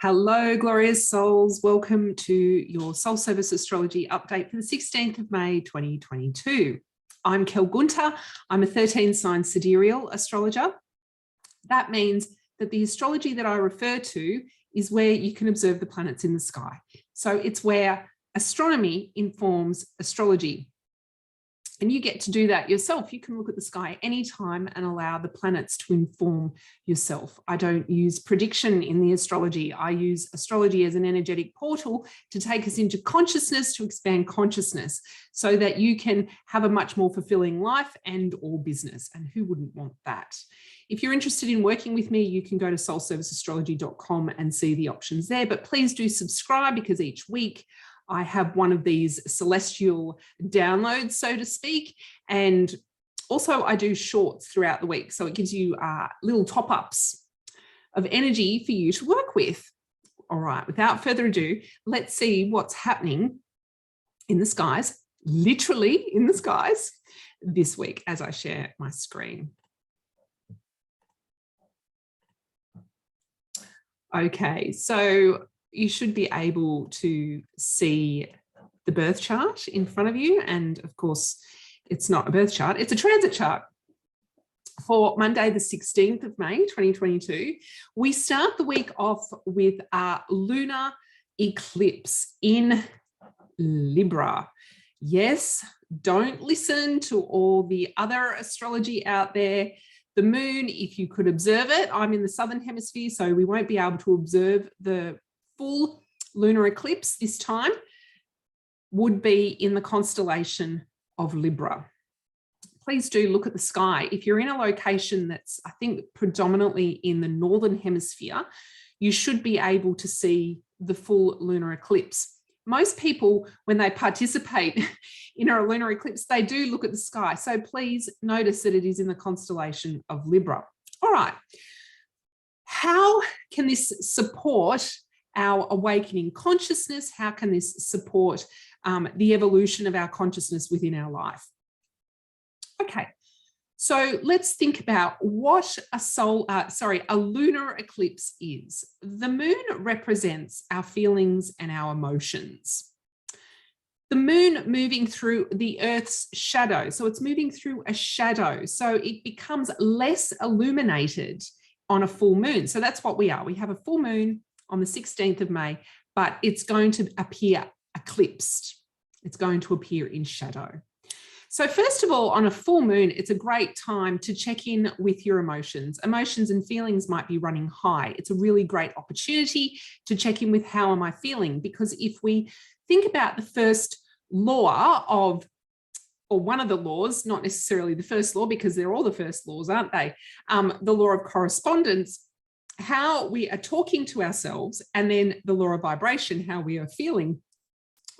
Hello, glorious souls. Welcome to your Soul Service Astrology update for the 16th of May, 2022. I'm Kel Gunter. I'm a 13-sign sidereal astrologer. That means that the astrology that I refer to is where you can observe the planets in the sky. So it's where astronomy informs astrology. And you get to do that yourself. You can look at the sky anytime and allow the planets to inform yourself. I don't use prediction in the astrology. I use astrology as an energetic portal to take us into consciousness, to expand consciousness so that you can have a much more fulfilling life and or business. And who wouldn't want that? If you're interested in working with me, you can go to soulserviceastrology.com and see the options there. But please do subscribe, because each week I have one of these celestial downloads, so to speak. And also I do shorts throughout the week. So it gives you little top-ups of energy for you to work with. All right, without further ado, let's see what's happening in the skies, literally in the skies, this week as I share my screen. Okay, so you should be able to see the birth chart in front of you. And of course, it's not a birth chart, it's a transit chart for Monday, the 16th of May, 2022. We start the week off with a lunar eclipse in Libra. Yes, don't listen to all the other astrology out there. The moon, if you could observe it, I'm in the southern hemisphere, so we won't be able to observe the full lunar eclipse this time, would be in the constellation of Libra. Please do look at the sky. If you're in a location that's, I think, predominantly in the northern hemisphere, you should be able to see the full lunar eclipse. Most people, when they participate in a lunar eclipse, they do look at the sky. So please notice that it is in the constellation of Libra. All right. How can this support our awakening consciousness? How can this support the evolution of our consciousness within our life? Okay, so let's think about what a lunar eclipse is. The moon represents our feelings and our emotions. The moon moving through the Earth's shadow, so it's moving through a shadow, so it becomes less illuminated on a full moon. So that's what we are. We have a full moon on the 16th of May, but it's going to appear eclipsed. It's going to appear in shadow. So first of all, on a full moon, it's a great time to check in with your emotions. Emotions and feelings might be running high. It's a really great opportunity to check in with how am I feeling? Because if we think about the first law of, or one of the laws, not necessarily the first law, because they're all the first laws, aren't they? The law of correspondence, how we are talking to ourselves, and then the law of vibration, how we are feeling,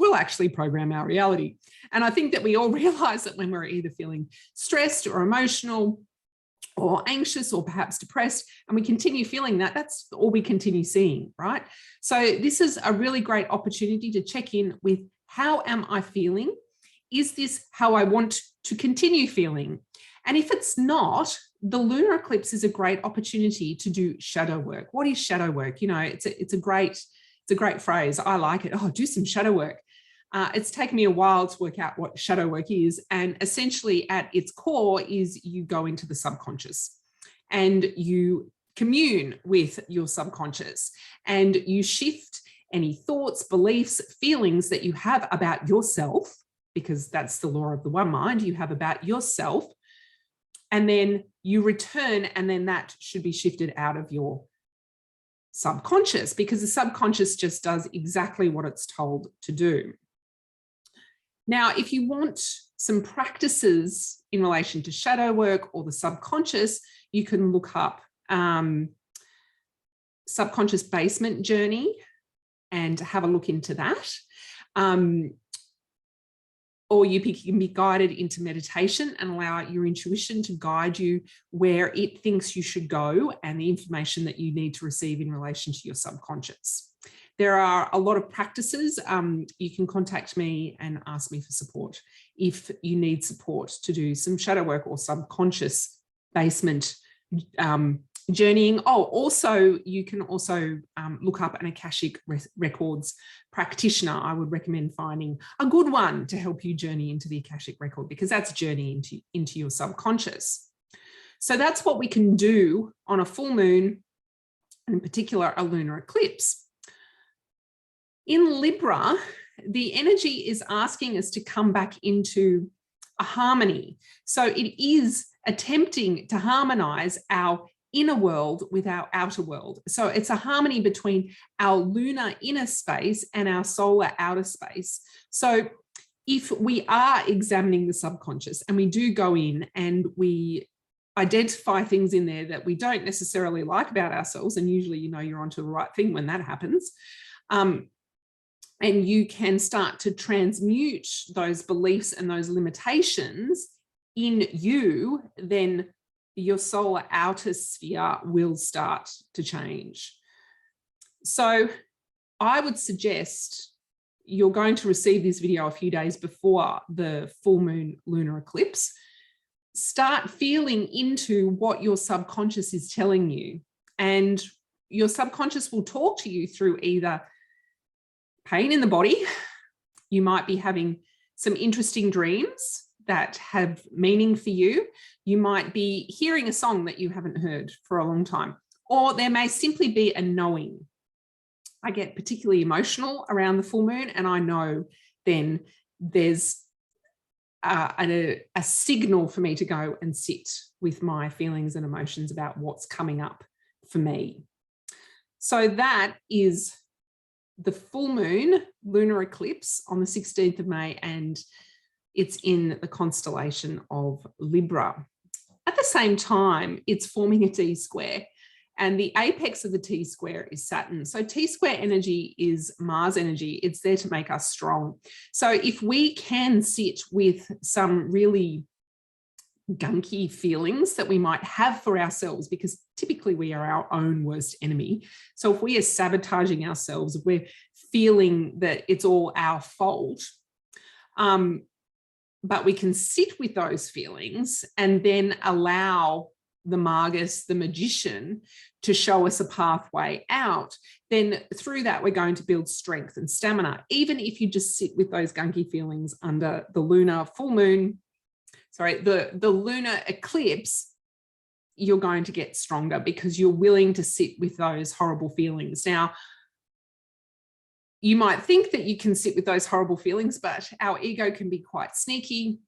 will actually program our reality. And I think that we all realize that when we're either feeling stressed or emotional or anxious or perhaps depressed, and we continue feeling that, that's all we continue seeing, right? So this is a really great opportunity to check in with, how am I feeling? Is this how I want to continue feeling? And if it's not, the lunar eclipse is a great opportunity to do shadow work. What is shadow work? You know, it's a great phrase. I like it. Oh, do some shadow work. It's taken me a while to work out what shadow work is. And essentially at its core is you go into the subconscious and you commune with your subconscious and you shift any thoughts, beliefs, feelings that you have about yourself, because that's the law of the one mind you have about yourself. And then you return, and then that should be shifted out of your subconscious, because the subconscious just does exactly what it's told to do. Now, if you want some practices in relation to shadow work or the subconscious, you can look up subconscious basement journey and have a look into that. Or you can be guided into meditation and allow your intuition to guide you where it thinks you should go and the information that you need to receive in relation to your subconscious. There are a lot of practices. You can contact me and ask me for support if you need support to do some shadow work or subconscious basement journeying. Oh, also, you can also look up an Akashic Records practitioner. I would recommend finding a good one to help you journey into the Akashic Record, because that's journey into your subconscious. So that's what we can do on a full moon, and in particular, a lunar eclipse. In Libra, the energy is asking us to come back into a harmony. So it is attempting to harmonize our inner world with our outer world. So it's a harmony between our lunar inner space and our solar outer space. So if we are examining the subconscious and we do go in and we identify things in there that we don't necessarily like about ourselves, and usually, you know, you're onto the right thing when that happens, and you can start to transmute those beliefs and those limitations in you, then your solar outer sphere will start to change. So I would suggest, you're going to receive this video a few days before the full moon lunar eclipse. Start feeling into what your subconscious is telling you, and your subconscious will talk to you through either pain in the body. You might be having some interesting dreams that have meaning for you. You might be hearing a song that you haven't heard for a long time, or there may simply be a knowing. I get particularly emotional around the full moon, and I know then there's a signal for me to go and sit with my feelings and emotions about what's coming up for me. So that is the full moon lunar eclipse on the 16th of May, and it's in the constellation of Libra. At the same time, it's forming a T-square, and the apex of the T-square is Saturn. So T-square energy is Mars energy. It's there to make us strong. So if we can sit with some really gunky feelings that we might have for ourselves, because typically we are our own worst enemy. So if we are sabotaging ourselves, we're feeling that it's all our fault, but we can sit with those feelings and then allow the Magus, the magician, to show us a pathway out. Then through that, we're going to build strength and stamina. Even if you just sit with those gunky feelings under the lunar full moon, the lunar eclipse, you're going to get stronger because you're willing to sit with those horrible feelings. Now, you might think that you can sit with those horrible feelings, but our ego can be quite sneaky.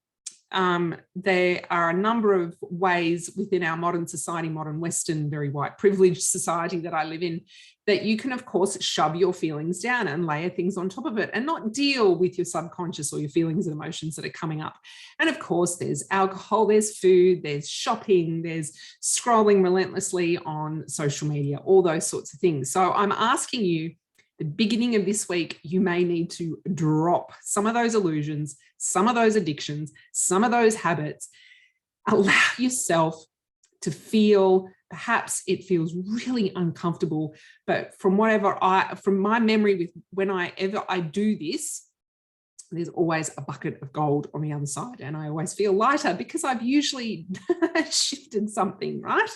There are a number of ways within our modern society, modern Western, very white privileged society that I live in, that you can, of course, shove your feelings down and layer things on top of it and not deal with your subconscious or your feelings and emotions that are coming up. And of course, there's alcohol, there's food, there's shopping, there's scrolling relentlessly on social media, all those sorts of things. So I'm asking you, the beginning of this week, you may need to drop some of those illusions, some of those addictions, some of those habits. Allow yourself to feel, perhaps it feels really uncomfortable, but from my memory with whenever I do this, there's always a bucket of gold on the other side, and I always feel lighter because I've usually shifted something, right?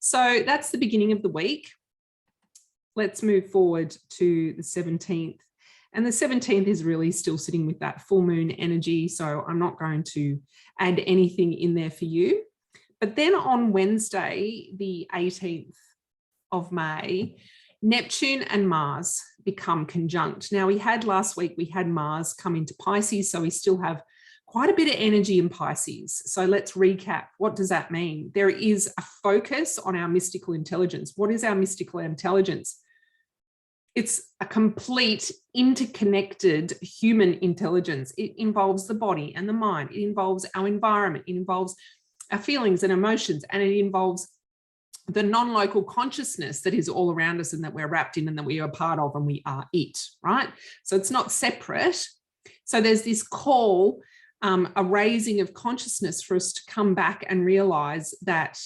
So that's the beginning of the week. Let's move forward to the 17th. And the 17th is really still sitting with that full moon energy. So I'm not going to add anything in there for you. But then on Wednesday, the 18th of May, Neptune and Mars become conjunct. Now last week, we had Mars come into Pisces. So we still have quite a bit of energy in Pisces. So let's recap. What does that mean? There is a focus on our mystical intelligence. What is our mystical intelligence? It's a complete interconnected human intelligence. It involves the body and the mind. It involves our environment. It involves our feelings and emotions, and it involves the non-local consciousness that is all around us and that we're wrapped in and that we are part of and we are it, right? So it's not separate. So there's this call, a raising of consciousness for us to come back and realize that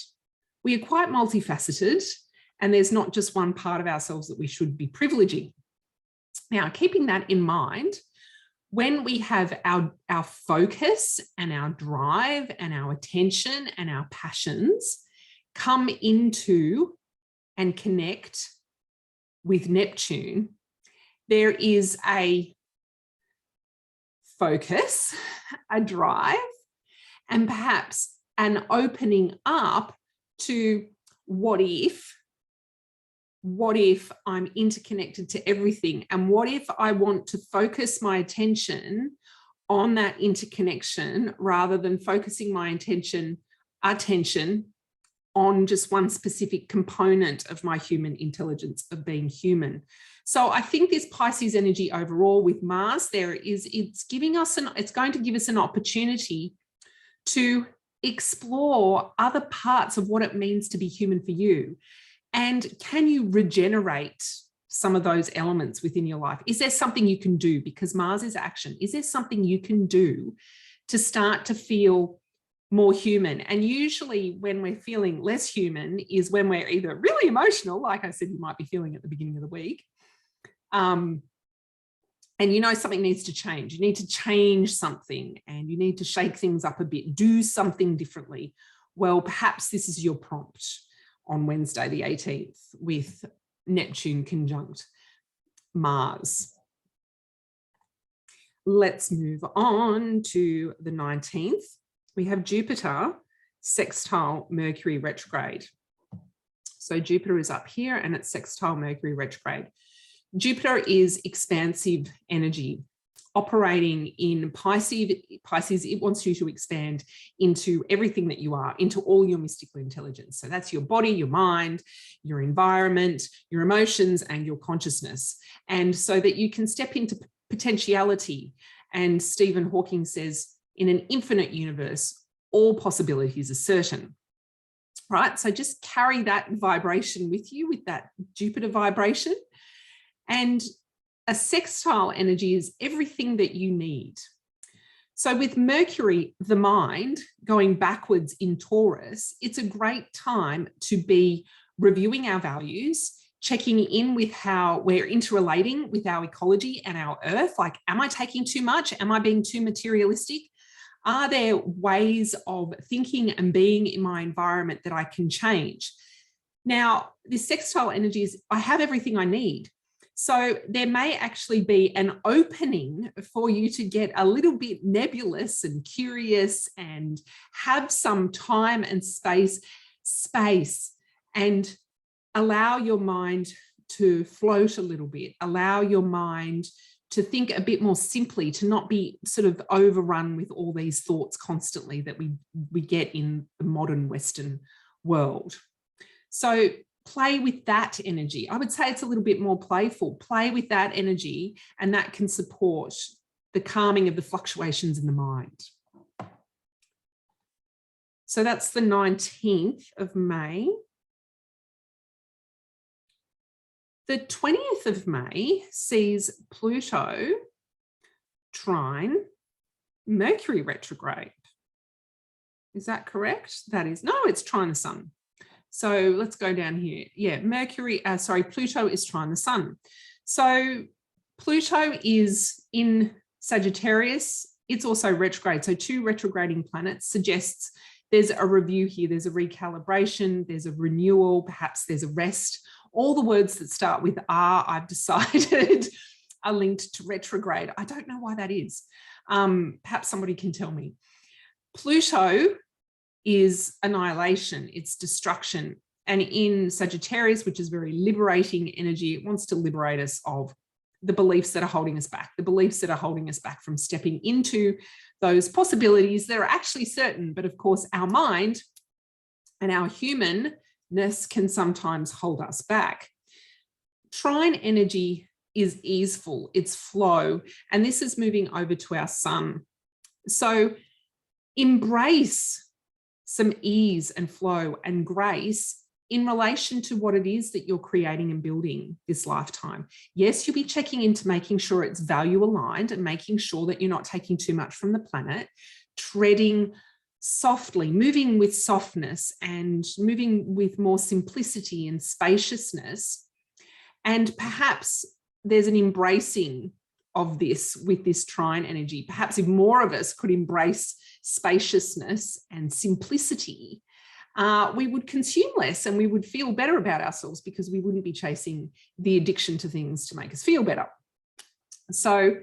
we are quite multifaceted, and there's not just one part of ourselves that we should be privileging. Now, keeping that in mind, when we have our focus and our drive and our attention and our passions come into and connect with Neptune, there is a focus, a drive, and perhaps an opening up to what if I'm interconnected to everything, and what if I want to focus my attention on that interconnection rather than focusing my attention on just one specific component of my human intelligence, of being human. So I think this Pisces energy overall with Mars there it's going to give us an opportunity to explore other parts of what it means to be human for you. And can you regenerate some of those elements within your life? Is there something you can do? Because Mars is action. Is there something you can do to start to feel more human? And usually when we're feeling less human is when we're either really emotional, like I said, you might be feeling at the beginning of the week, and you know something needs to change. You need to change something and you need to shake things up a bit, do something differently. Well, perhaps this is your prompt on Wednesday, the 18th, with Neptune conjunct Mars. Let's move on to the 19th. We have Jupiter sextile Mercury retrograde. So Jupiter is up here and it's sextile Mercury retrograde. Jupiter is expansive energy operating in Pisces. It wants you to expand into everything that you are, into all your mystical intelligence. So that's your body, your mind, your environment, your emotions, and your consciousness. And so that you can step into potentiality. And Stephen Hawking says, in an infinite universe, all possibilities are certain. Right? So just carry that vibration with you, with that Jupiter vibration. And a sextile energy is everything that you need. So with Mercury, the mind, going backwards in Taurus, it's a great time to be reviewing our values, checking in with how we're interrelating with our ecology and our earth. Like, am I taking too much? Am I being too materialistic? Are there ways of thinking and being in my environment that I can change? Now, this sextile energy is, I have everything I need. So there may actually be an opening for you to get a little bit nebulous and curious and have some time and space and allow your mind to float a little bit, allow your mind to think a bit more simply, to not be sort of overrun with all these thoughts constantly that we get in the modern Western world. So play with that energy. I would say it's a little bit more playful. Play with that energy, and that can support the calming of the fluctuations in the mind. So that's the 19th of May. The 20th of May sees Pluto trine Mercury retrograde. Is that correct? That is, no, it's trine the sun. So let's go down here. Yeah, Pluto is trine the sun. So Pluto is in Sagittarius. It's also retrograde. So 2 retrograding planets suggests there's a review here. There's a recalibration. There's a renewal. Perhaps there's a rest. All the words that start with R, I've decided, are linked to retrograde. I don't know why that is. Perhaps somebody can tell me. Pluto is annihilation, it's destruction. And in Sagittarius, which is very liberating energy, it wants to liberate us of the beliefs that are holding us back, the beliefs that are holding us back from stepping into those possibilities that are actually certain. But of course, our mind and our humanness can sometimes hold us back. Trine energy is easeful, it's flow, and this is moving over to our sun. So embrace some ease and flow and grace in relation to what it is that you're creating and building this lifetime. Yes, you'll be checking into making sure it's value aligned and making sure that you're not taking too much from the planet, treading softly, moving with softness and moving with more simplicity and spaciousness. And perhaps there's an embracing of this with this trine energy. Perhaps if more of us could embrace spaciousness and simplicity, we would consume less and we would feel better about ourselves because we wouldn't be chasing the addiction to things to make us feel better. So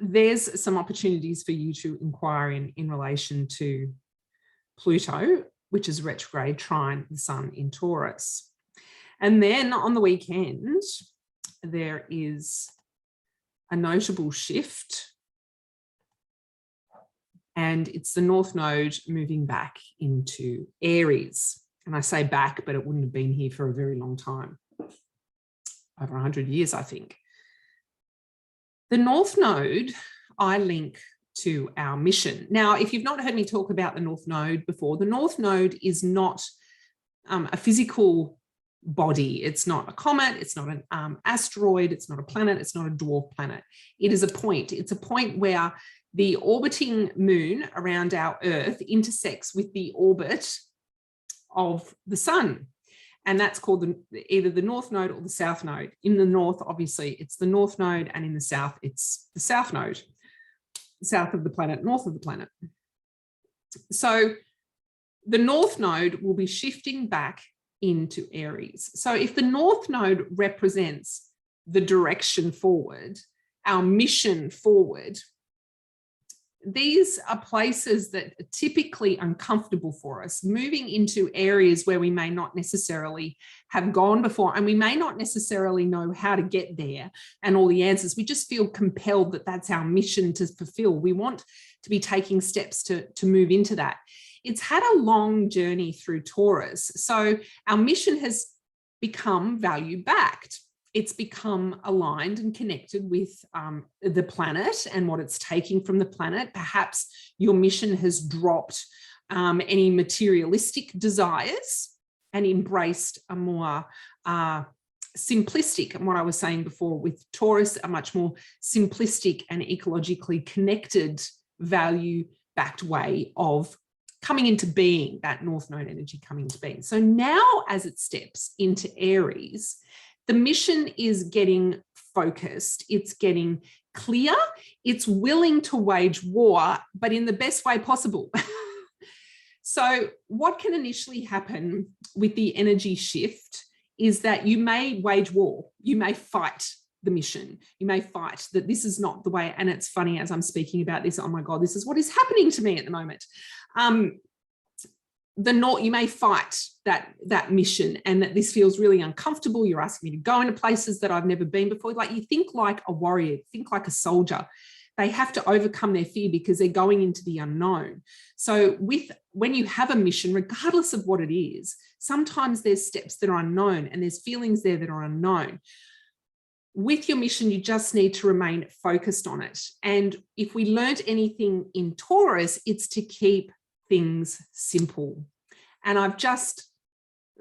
there's some opportunities for you to inquire in relation to Pluto, which is retrograde trine the sun in Taurus. And then on the weekend, there is a notable shift, and it's the North Node moving back into Aries. And I say back, but it wouldn't have been here for a very long time, over 100 years, I think. The North Node, I link to our mission. Now, if you've not heard me talk about the North Node before, the North Node is not a physical body. It's not a comet. It's not an asteroid. It's not a planet. It's not a dwarf planet. It is a point. It's a point where the orbiting moon around our Earth intersects with the orbit of the sun. And that's called either the North Node or the South Node. In the North, obviously, it's the North Node, and in the South, it's the South Node. South of the planet, north of the planet. So the North Node will be shifting back into Aries. So if the North Node represents the direction forward, our mission forward, these are places that are typically uncomfortable for us, moving into areas where we may not necessarily have gone before, and we may not necessarily know how to get there and all the answers. We just feel compelled that that's our mission to fulfill. We want to be taking steps to move into that. It's had a long journey through Taurus. So our mission has become value-backed. It's become aligned and connected with the planet and what it's taking from the planet. Perhaps your mission has dropped any materialistic desires and embraced a more simplistic, and what I was saying before with Taurus, a much more simplistic and ecologically connected, value-backed way of coming into being, that North Node energy coming into being. So now as it steps into Aries, the mission is getting focused, it's getting clear, it's willing to wage war, but in the best way possible. So what can initially happen with the energy shift is that you may wage war, you may fight the mission, you may fight that this is not the way. And it's funny, as I'm speaking about this, oh my God, this is what is happening to me at the moment. You may fight that mission, and that this feels really uncomfortable. You're asking me to go into places that I've never been before. Like, you think like a warrior, think like a soldier. They have to overcome their fear because they're going into the unknown. So when you have a mission, regardless of what it is, sometimes there's steps that are unknown and there's feelings there that are unknown. With your mission, you just need to remain focused on it. And if we learned anything in Taurus, it's to keep things simple. And I've just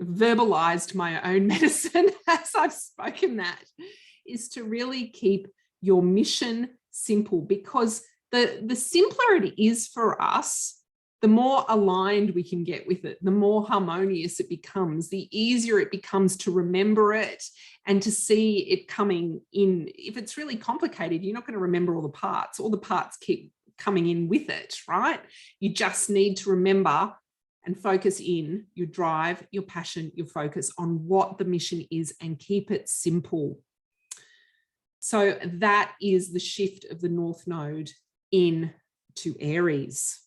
verbalized my own medicine as I've spoken, that is to really keep your mission simple, because the simpler it is for us, the more aligned we can get with it, the more harmonious it becomes, the easier it becomes to remember it and to see it coming in. If it's really complicated, you're not going to remember all the parts. All the parts keep coming in with it, right? You just need to remember and focus in your drive, your passion, your focus on what the mission is, and keep it simple. So that is the shift of the North Node into Aries.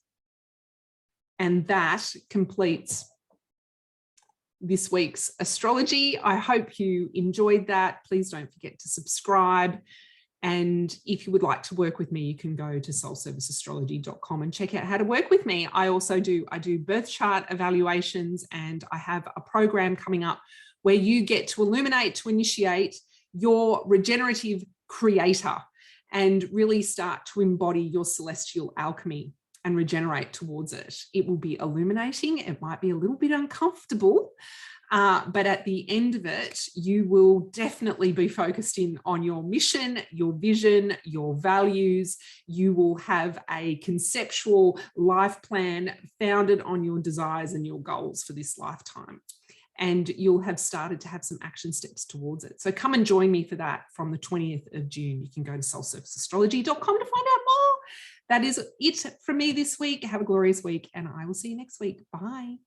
And that completes this week's astrology. I hope you enjoyed that. Please don't forget to subscribe. And if you would like to work with me, you can go to soulserviceastrology.com and check out how to work with me. I do birth chart evaluations, and I have a program coming up where you get to illuminate, to initiate your regenerative creator and really start to embody your celestial alchemy and regenerate towards it. It will be illuminating. It might be a little bit uncomfortable, but at the end of it, you will definitely be focused in on your mission, your vision, your values. You will have a conceptual life plan founded on your desires and your goals for this lifetime. And you'll have started to have some action steps towards it. So come and join me for that from the 20th of June. You can go to soulserviceastrology.com to find out more. That is it from me this week. Have a glorious week, and I will see you next week. Bye.